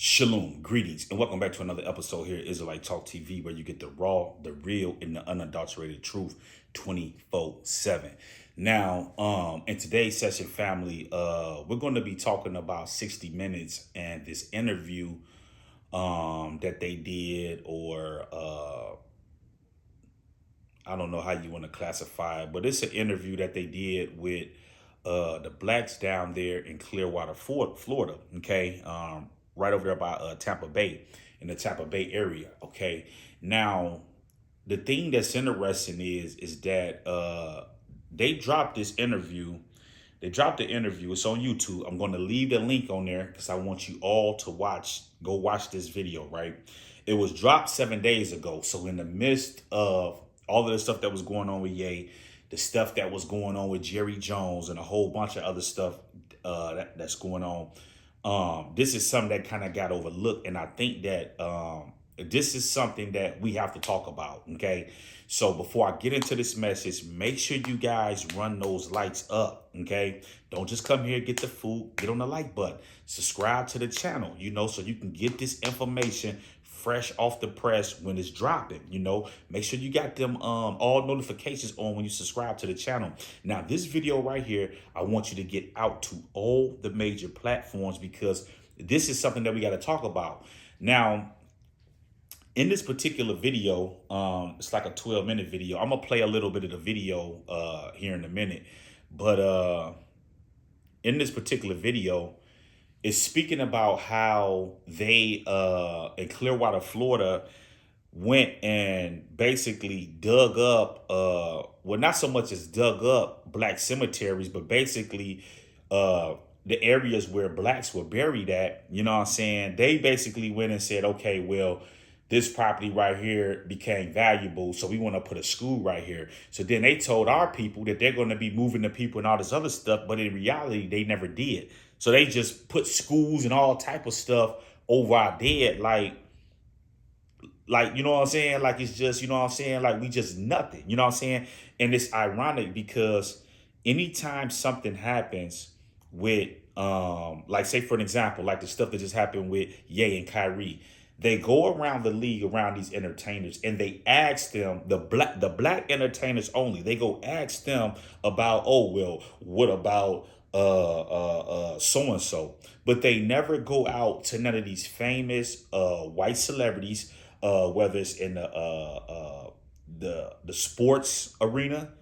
Shalom, greetings, and welcome back to another episode here at Israelite Talk TV, where you get the raw, the real, and the unadulterated truth 24/7. Now, in today's session, family, we're going to be talking about 60 Minutes and this interview that they did, or I don't know how you want to classify it, but it's an interview that they did with the blacks down there in Clearwater, Florida. Okay, right over there by Tampa Bay, in the Tampa Bay area. Okay, now the thing that's interesting is that they dropped this interview. They dropped the interview. It's on YouTube. I'm going to leave the link on there because I want you all to watch. Go watch this video. Right, it was dropped 7 days ago. So in the midst of all of the stuff that was going on with Ye, the stuff that was going on with Jerry Jones, and a whole bunch of other stuff that's going on, this is something that kind of got overlooked, and I think that this is something that we have to talk about. Okay, so before I get into this message, make sure you guys run those lights up. Okay, don't just come here, get the food, get on the like button, subscribe to the channel, so you can get this information fresh off the press when it's dropping. Make sure you got them all notifications on when you subscribe to the channel. Now, this video right here, I want you to get out to all the major platforms, because this is something that we got to talk about. Now, in this particular video, it's like a 12-minute video. I'm gonna play a little bit of the video here in a minute, but in this particular video, is speaking about how they in Clearwater, Florida, went and basically dug up, well, not so much as dug up black cemeteries, but basically the areas where blacks were buried at. You know what I'm saying? They basically went and said, okay, well, this property right here became valuable, so we want to put a school right here. So then they told our people that they're going to be moving the people and all this other stuff, but in reality, they never did. So they just put schools and all type of stuff over our dead, like, you know what I'm saying? Like, it's just, you know what I'm saying? Like, we just nothing, you know what I'm saying? And it's ironic because anytime something happens with, like, say, for an example, like the stuff that just happened with Ye and Kyrie, they go around the league, around these entertainers, and they ask them, the black entertainers only, they go ask them about, oh, well, what about so-and-so? But they never go out to none of these famous white celebrities, whether it's in the sports arena,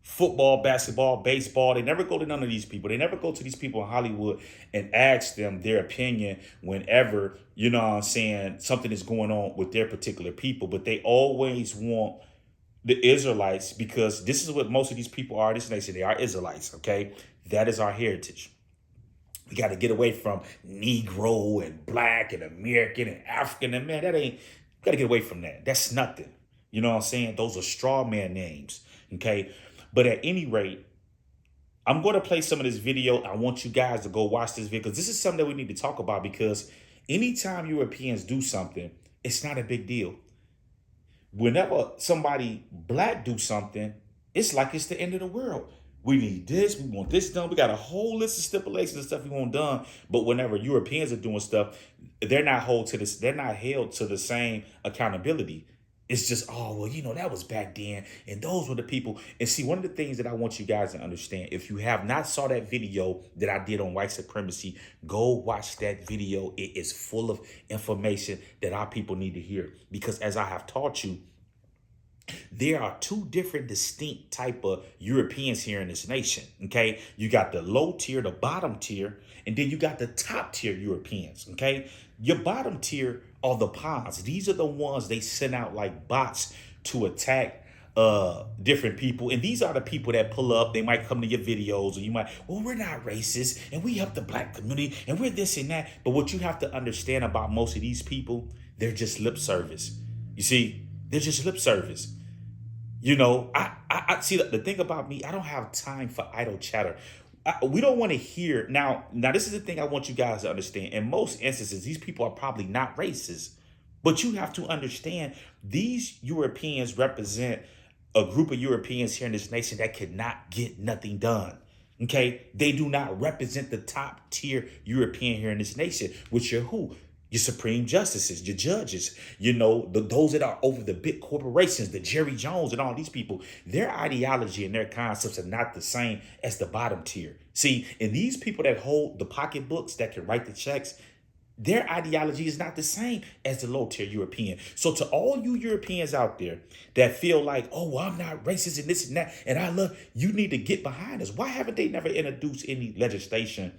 football, basketball, baseball. They never go to none of these people. They never go to these people in Hollywood and ask them their opinion whenever, you know what I'm saying, something is going on with their particular people. But they always want the Israelites, because this is what most of these people are. This nation, they are Israelites. Okay, that is our heritage. We got to get away from Negro and black and American and African, and man, that ain't, got to get away from that. That's nothing. You know what I'm saying? Those are straw man names. Okay, but at any rate, I'm going to play some of this video. I want you guys to go watch this video, because this is something that we need to talk about, because anytime Europeans do something, it's not a big deal. Whenever somebody black do something, it's like it's the end of the world. We need this, we want this done. We got a whole list of stipulations and stuff we want done. But whenever Europeans are doing stuff, they're not held to the same accountability. It's just, oh, well, that was back then, and those were the people. And see, one of the things that I want you guys to understand, if you have not saw that video that I did on white supremacy, go watch that video. It is full of information that our people need to hear, because as I have taught you, there are two different distinct type of Europeans here in this nation. Okay, you got the low tier, the bottom tier, and then you got the top tier Europeans. Okay, your bottom tier are the pawns. These are the ones they send out like bots to attack different people. And these are the people that pull up. They might come to your videos, and you might, well, we're not racist, and we help the black community, and we're this and that. But what you have to understand about most of these people, they're just lip service. You see, they're just lip service. I see, the thing about me, I don't have time for idle chatter. We don't want to hear. Now, this is the thing I want you guys to understand. In most instances, these people are probably not racist. But you have to understand, these Europeans represent a group of Europeans here in this nation that cannot get nothing done. Okay, they do not represent the top tier European here in this nation, which are who? your supreme justices, your judges, those that are over the big corporations, the Jerry Jones and all these people, their ideology and their concepts are not the same as the bottom tier. See, and these people that hold the pocketbooks that can write the checks, their ideology is not the same as the low tier European. So to all you Europeans out there that feel like, oh, well, I'm not racist and this and that, and I love, you need to get behind us. Why haven't they never introduced any legislation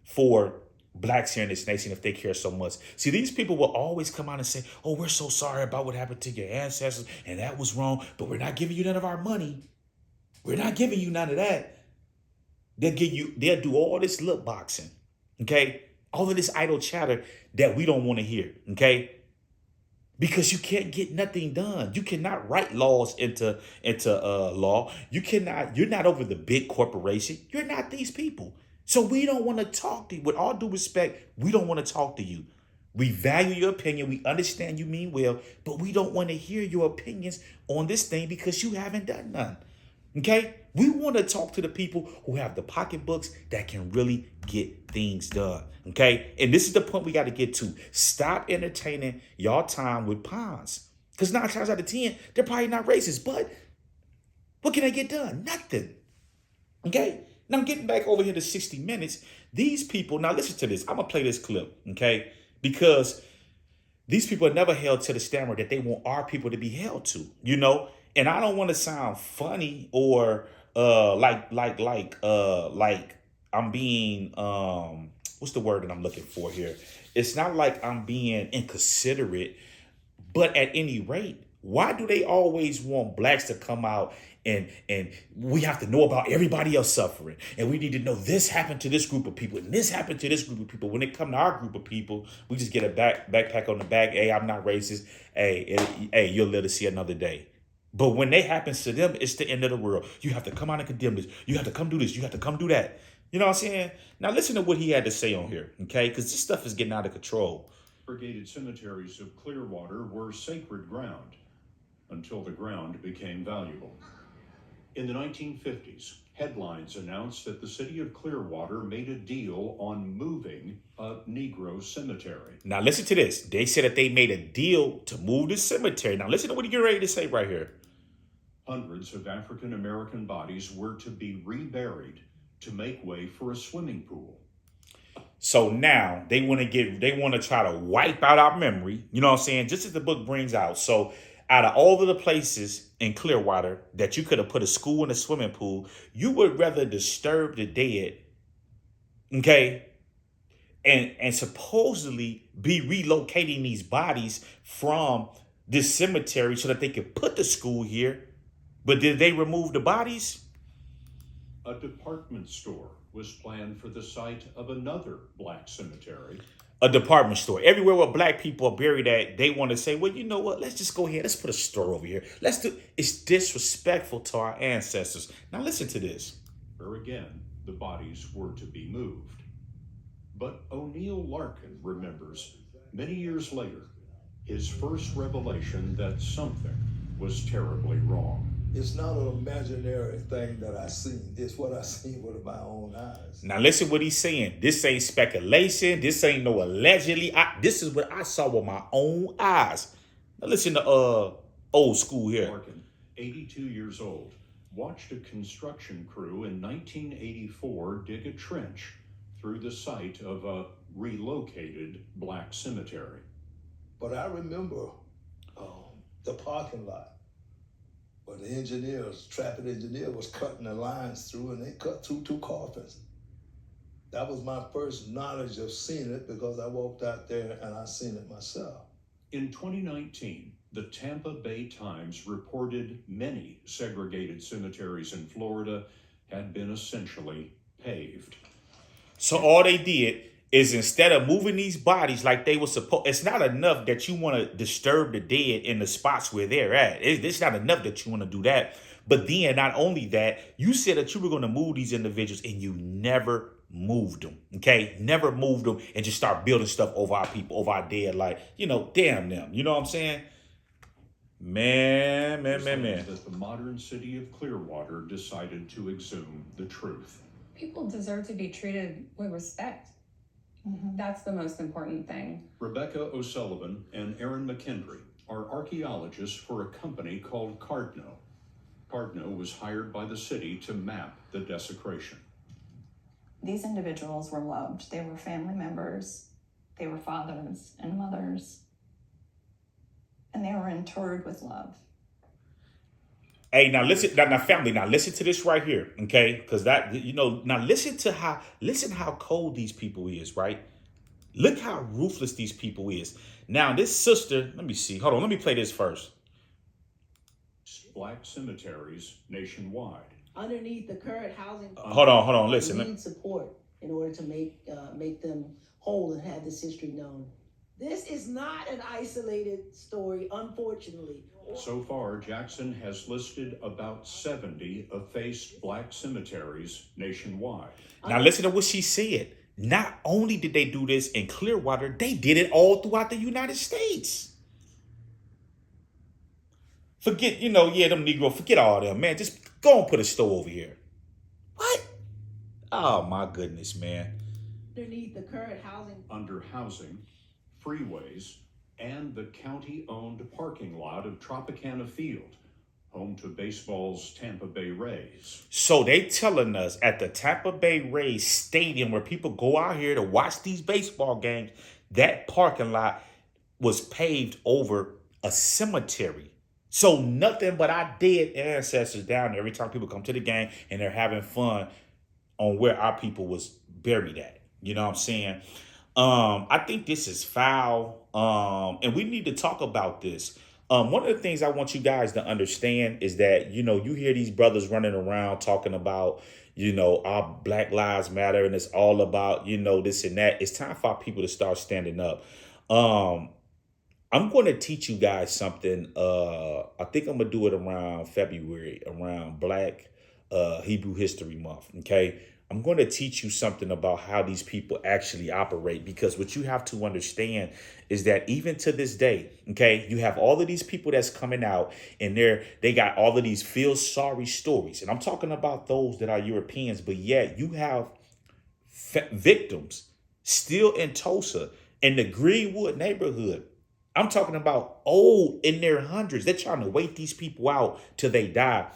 for blacks here in this nation if they care so much? See, these people will always come out and say, oh, we're so sorry about what happened to your ancestors and that was wrong, but we're not giving you none of our money. We're not giving you none of that. They'll do all this lip boxing, okay? All of this idle chatter that we don't want to hear, okay? Because you can't get nothing done. You cannot write laws into law. You're not over the big corporation. You're not these people. So we don't want to talk to you. With all due respect, we don't want to talk to you. We value your opinion. We understand you mean well, but we don't want to hear your opinions on this thing because you haven't done none. Okay? We want to talk to the people who have the pocketbooks that can really get things done. Okay? And this is the point we got to get to. Stop entertaining y'all time with pawns. Because 9 times out of 10, they're probably not racist. But what can they get done? Nothing. Okay? Now, getting back over here to 60 Minutes, these people, now listen to this. I'm going to play this clip, okay? Because these people are never held to the standard that they want our people to be held to, And I don't want to sound funny or like I'm being what's the word that I'm looking for here? It's not like I'm being inconsiderate, but at any rate, why do they always want blacks to come out and we have to know about everybody else suffering, and we need to know this happened to this group of people and this happened to this group of people? When it come to our group of people, we just get a backpack on the back. Hey, I'm not racist. Hey, you'll live to see another day. But when it happens to them, it's the end of the world. You have to come out and condemn this. You have to come do this. You have to come do that. You know what I'm saying? Now listen to what he had to say on here, okay? Because this stuff is getting out of control. Segregated cemeteries of Clearwater were sacred ground until the ground became valuable. In the 1950s, headlines announced that the city of Clearwater made a deal on moving a Negro cemetery. Now listen to this. They said that they made a deal to move the cemetery. Now listen to what you're ready to say right here. Hundreds of African-American bodies were to be reburied to make way for a swimming pool. So now they want to try to wipe out our memory. You know what I'm saying? Just as the book brings out. So out of all of the places in Clearwater that you could have put a school and a swimming pool, you would rather disturb the dead, okay, and supposedly be relocating these bodies from this cemetery so that they could put the school here. But did they remove the bodies? A department store was planned for the site of another black cemetery. A department store. Everywhere where black people are buried at, they want to say, well, you know what? Let's just go ahead. Let's put a store over here. It's disrespectful to our ancestors. Now listen to this. Where again, the bodies were to be moved. But O'Neill Larkin remembers, many years later, his first revelation that something was terribly wrong. It's not an imaginary thing that I seen. It's what I seen with my own eyes. Now listen what he's saying. This ain't speculation. This ain't no allegedly. This is what I saw with my own eyes. Now listen to old school here. Larkin, 82 years old, watched a construction crew in 1984 dig a trench through the site of a relocated black cemetery. But I remember the parking lot. But the traffic engineer was cutting the lines through, and they cut through 2 coffins. That was my first knowledge of seeing it because I walked out there and I seen it myself. In 2019, the Tampa Bay Times reported many segregated cemeteries in Florida had been essentially paved. So all they did is instead of moving these bodies like they were supposed, it's not enough that you want to disturb the dead in the spots where they're at. It's not enough that you want to do that. But then not only that, you said that you were going to move these individuals and you never moved them. Okay? Never moved them and just start building stuff over our people, over our dead. Like, damn them. You know what I'm saying? Man. That the modern city of Clearwater decided to exhume the truth. People deserve to be treated with respect. That's the most important thing. Rebecca O'Sullivan and Aaron McKendry are archaeologists for a company called Cardno. Cardno was hired by the city to map the desecration. These individuals were loved. They were family members. They were fathers and mothers. And they were interred with love. Hey, now listen, now family, now listen to this right here, okay? Because that, you know, now listen how cold these people is, right? Look how ruthless these people is. Now this sister, let me see, hold on, let me play this first. Black cemeteries nationwide. Underneath the current housing, Hold on, listen. need support in order to make them whole and have this history known. This is not an isolated story, unfortunately. So far, Jackson has listed about 70 effaced black cemeteries nationwide. Now listen to what she said. Not only did they do this in Clearwater, they did it all throughout the United States. Forget, you know, yeah, them Negro, forget all them, man. Just go and put a store over here. What? Oh, my goodness, man. Underneath the current housing. Under housing, freeways, and the county-owned parking lot of Tropicana Field, home to baseball's Tampa Bay Rays. So they telling us at the Tampa Bay Rays stadium where people go out here to watch these baseball games, that parking lot was paved over a cemetery. So nothing but our dead ancestors down there every time people come to the game and they're having fun on where our people was buried at. You know what I'm saying? I think this is foul. And we need to talk about this. One of the things I want you guys to understand is that, you know, you hear these brothers running around talking about, you know, our Black Lives Matter and it's all about, you know, this and that. It's time for our people to start standing up. I'm going to teach you guys something. I think I'm going to do it around February, around Black Hebrew History Month. Okay. I'm going to teach you something about how these people actually operate, because what you have to understand is that even to this day, okay, you have all of these people that's coming out and they got all of these feel sorry stories. And I'm talking about those that are Europeans, but yet you have victims still in Tulsa in the Greenwood neighborhood. I'm talking about old in their hundreds. They're trying to wait these people out till they die.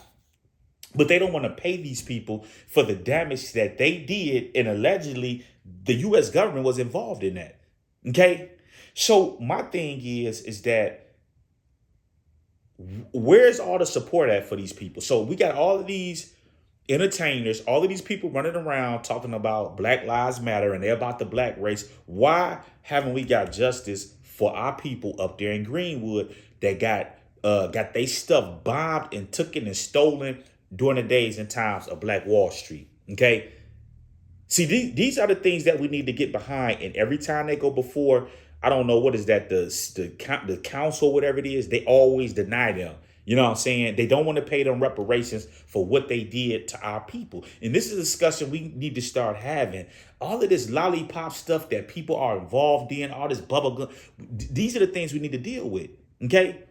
But they don't want to pay these people for the damage that they did. And allegedly, the U.S. government was involved in that. Okay? So my thing is that where's all the support at for these people? So we got all of these entertainers, all of these people running around talking about Black Lives Matter and they're about the black race. Why haven't we got justice for our people up there in Greenwood that got their stuff bombed and taken and stolen during the days and times of Black Wall Street? Okay. See, these are the things that we need to get behind. And every time they go before, I don't know, what is that, the council, whatever it is, they always deny them. You know what I'm saying? They don't want to pay them reparations for what they did to our people. And this is a discussion we need to start having. All of this lollipop stuff that people are involved in, all this bubblegum, these are the things we need to deal with. Okay?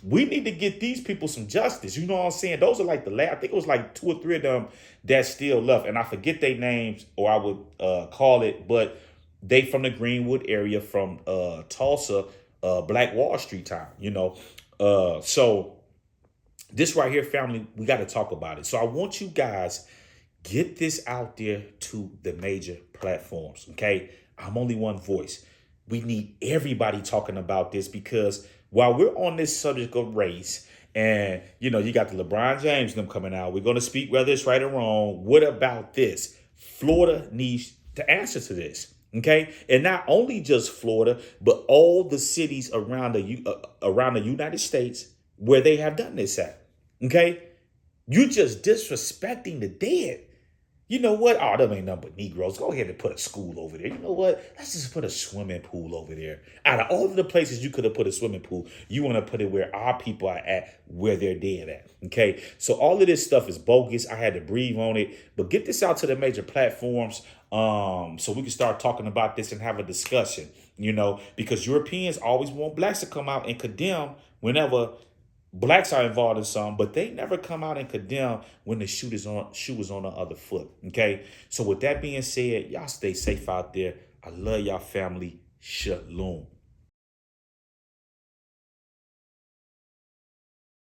We need to get these people some justice. You know what I'm saying? Those are like the last, I think it was like 2 or 3 of them that still left. And I forget their names, or I would call it, but they from the Greenwood area, from Tulsa, Black Wall Street time, you know. So this right here, family, we got to talk about it. So I want you guys, get this out there to the major platforms, okay? I'm only one voice. We need everybody talking about this, because while we're on this subject of race, and, you know, you got the LeBron James them coming out, we're going to speak whether it's right or wrong. What about this? Florida needs to answer to this, okay? And not only just Florida, but all the cities around the United States where they have done this at, okay? You just disrespecting the dead. You know what? Oh, them ain't nothing but Negroes. Go ahead and put a school over there. You know what? Let's just put a swimming pool over there. Out of all of the places you could have put a swimming pool, you want to put it where our people are at, where they're dead at. Okay? So all of this stuff is bogus. I had to breathe on it. But get this out to the major platforms so we can start talking about this and have a discussion, you know, because Europeans always want blacks to come out and condemn whenever blacks are involved in some, but they never come out and condemn when the shoe is on the other foot. Okay. So with that being said, y'all stay safe out there. I love y'all family. Shalom.